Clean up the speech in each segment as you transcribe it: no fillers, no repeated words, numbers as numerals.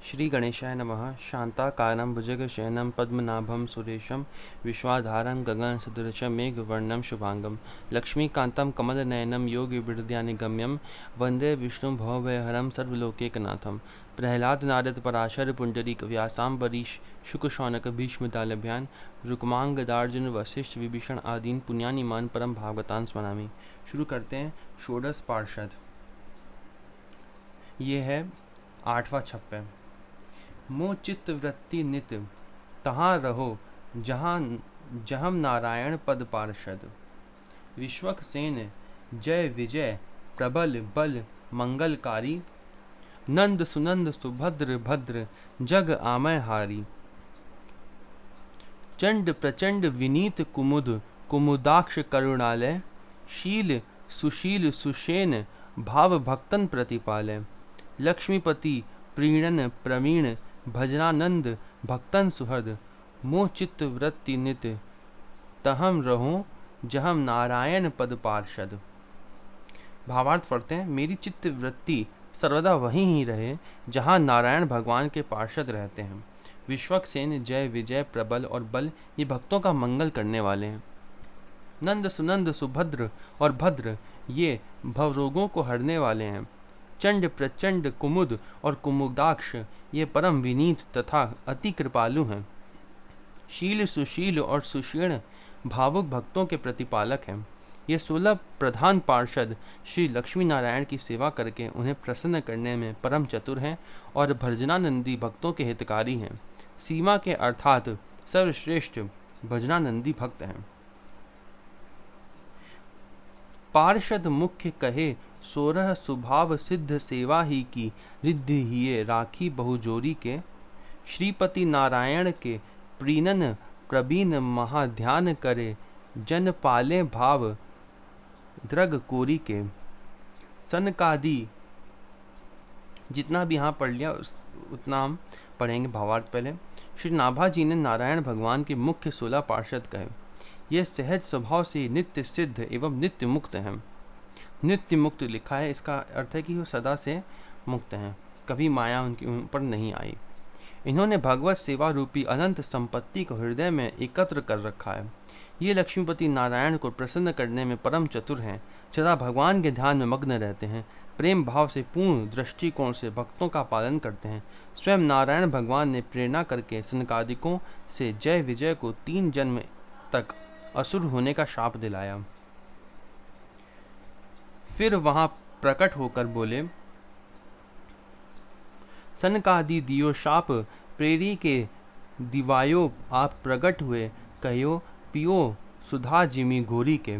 श्री गणेशाय नमः। शांताकारं भुजगशयनं पद्मनाभं सुरेशं विश्वाधारं गगनसदृशं मेघवर्णं शुभांगं लक्ष्मीकान्तं कमलनयनं योगिविद्यानिगम्यं वन्दे विष्णुं भवभयहरं सर्वलोकैकनाथं। प्रह्लाद नारद पराशर पुंडरीक व्यासाम्बरीश शुकशौनक भीष्मदालभ्यान् रुक्मांगदार्जुन वशिष्ठ विभीषण आदीन पुण्यानिमान परम भागवतान् स्मरामि। शुरू करते हैं षोडश पार्षद। ये है 8वां छप्पे। मोह चित्त वृत्ति नित तहाँ रहो जहम नारायण पद पार्षद। विश्वक सेन जय विजय प्रबल बल मंगलकारी नंद सुनंद सुभद्र भद्र जग आमय हारी। चंड प्रचंड विनीत कुमुद कुमुदाक्ष करुणालय शील सुशील सुषेण भाव भक्तन प्रतिपालय। लक्ष्मीपति प्रीणन प्रवीण भजनानंद भक्तन सुहृद मोह चित्त वृत्ति नित तहम रहो जहम नारायण पद पार्षद। भावार्थ पढ़ते हैं। मेरी चित्त वृत्ति सर्वदा वहीं ही रहे जहाँ नारायण भगवान के पार्षद रहते हैं। विश्वक सेन जय विजय प्रबल और बल ये भक्तों का मंगल करने वाले हैं। नंद सुनंद सुभद्र और भद्र ये भवरोगों को हरने वाले हैं। चंड प्रचंड कुमुद और कुमुदाक्ष ये परम विनीत तथा अति कृपालु हैं। शील सुशील और सुशीर्ण भावुक भक्तों के प्रतिपालक हैं। ये 16 प्रधान पार्षद श्री लक्ष्मी नारायण की सेवा करके उन्हें प्रसन्न करने में परम चतुर हैं और भजनानंदी भक्तों के हितकारी हैं। सीमा के अर्थात सर्वश्रेष्ठ भजनानंदी भक्त हैं। पार्षद मुख्य कहे 16 सुभाव सिद्ध सेवा ही की रिद्धि हिये राखी बहुजोरी के। श्रीपति नारायण के प्रीणन प्रवीण महाध्यान करे जन पाले भाव द्रग कोरी के। सनकादि जितना भी यहाँ पढ़ लिया उतना हम पढ़ेंगे। भावार्थ पहले। श्री नाभा जी ने नारायण भगवान के मुख्य 16 पार्षद कहे। ये सहज स्वभाव से नित्य सिद्ध एवं नित्य मुक्त हैं। नित्य मुक्त लिखा है, इसका अर्थ है कि वो सदा से मुक्त हैं, कभी माया उनकी ऊपर नहीं आई। इन्होंने भगवत सेवा रूपी अनंत संपत्ति को हृदय में एकत्र कर रखा है। ये लक्ष्मीपति नारायण को प्रसन्न करने में परम चतुर हैं। सदा भगवान के ध्यान में मग्न रहते हैं। प्रेम भाव से पूर्ण दृष्टिकोण से भक्तों का पालन करते हैं। स्वयं नारायण भगवान ने प्रेरणा करके सनकादिकों से जय विजय को 3 जन्म तक असुर होने का शाप दिलाया। फिर वहां प्रकट होकर बोले, सनकादि दियो शाप प्रेरी के दिवायो आप प्रकट हुए कहो पियो सुधा जिमी घोरी के।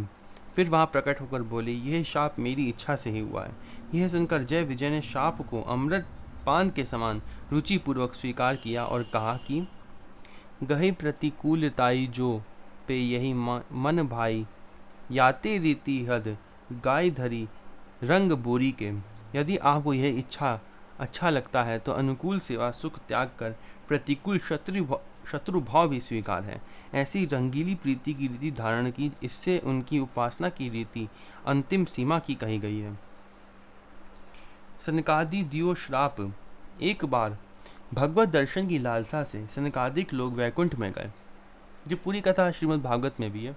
फिर वहां प्रकट होकर बोले, यह शाप मेरी इच्छा से ही हुआ है। यह सुनकर जय विजय ने शाप को अमृत पान के समान रुचिपूर्वक स्वीकार किया और कहा कि गही प्रतिकूलताई जो पे यही मन भाई याते रीति हद गाय धरी रंग बोरी के। यदि आपको यह इच्छा अच्छा लगता है तो अनुकूल सेवा सुख त्याग कर प्रतिकूल शत्रु भाव भी स्वीकार है। ऐसी रंगीली प्रीति की रीति धारण की, इससे उनकी उपासना की रीति अंतिम सीमा की कही गई है। सनकादि दियो श्राप। एक बार भगवत दर्शन की लालसा से सनकादिक लोग वैकुंठ में गए। जो पूरी कथा श्रीमद् भागवत में भी है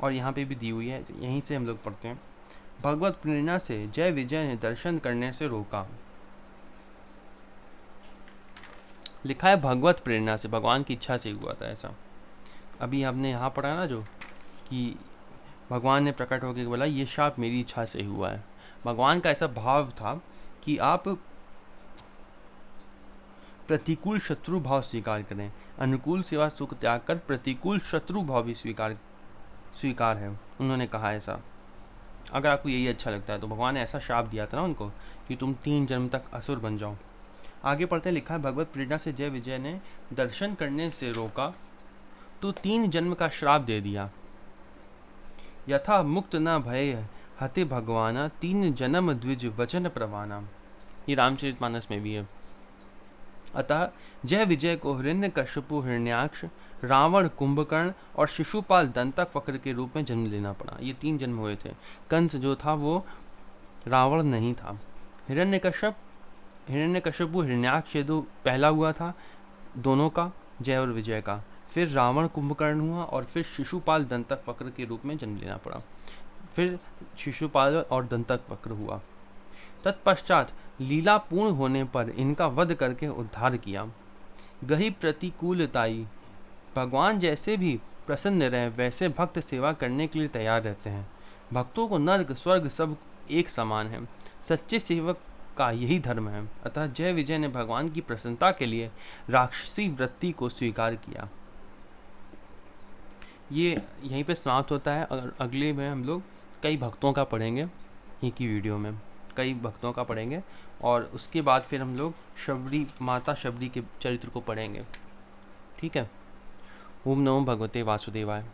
और यहाँ पे भी दी हुई है, यहीं से हम लोग पढ़ते हैं। भगवत प्रेरणा से जय विजय ने दर्शन करने से रोका। लिखा है भगवत प्रेरणा से, भगवान की इच्छा से हुआ था ऐसा। अभी हमने यहाँ पढ़ा ना जो कि भगवान ने प्रकट होकर बोला ये शाप मेरी इच्छा से हुआ है। भगवान का ऐसा भाव था कि आप प्रतिकूल शत्रु भाव स्वीकार करें। अनुकूल सेवा सुख त्याग कर प्रतिकूल शत्रु भाव भी स्वीकार है। उन्होंने कहा ऐसा। अगर आपको यही अच्छा लगता है तो भगवान ने ऐसा शाप दिया था ना उनको कि तुम 3 जन्म तक असुर बन जाओ। आगे पढ़ते लिखा है भगवत प्रेरणा से जय विजय ने दर्शन करने से रोका तो 3 जन्म का श्राप दे दिया। यथा मुक्त न भय हते भगवाना 3 जन्म द्विज वचन प्रवाना। ये रामचरितमानस में भी है। अतः जय विजय को हिरण्यकश्यपु हिरण्याक्ष रावण कुंभकर्ण और शिशुपाल दंतक वक्र के रूप में जन्म लेना पड़ा। ये 3 जन्म हुए थे। कंस जो था वो रावण नहीं था। हिरण्यकश्यप हिरण्यकश्यपु हिरण्याकशिपु पहला हुआ था दोनों का, जय और विजय का। फिर रावण कुंभकर्ण हुआ और फिर शिशुपाल दंतक वक्र के रूप में जन्म लेना पड़ा। फिर शिशुपाल और दंतक वक्र हुआ। तत्पश्चात लीला पूर्ण होने पर इनका वध करके उद्धार किया। गही प्रतिकूलताई, भगवान जैसे भी प्रसन्न रहे वैसे भक्त सेवा करने के लिए तैयार रहते हैं। भक्तों को नर्क स्वर्ग सब एक समान है। सच्चे सेवक का यही धर्म है। अतः जय विजय ने भगवान की प्रसन्नता के लिए राक्षसी वृत्ति को स्वीकार किया। ये यहीं पे समाप्त होता है। और अगले में हम लोग कई भक्तों का पढ़ेंगे, एक ही वीडियो में कई भक्तों का पढ़ेंगे। और उसके बाद फिर हम लोग शबरी, माता शबरी के चरित्र को पढ़ेंगे। ठीक है। ओम नमो भगवते वासुदेवाय।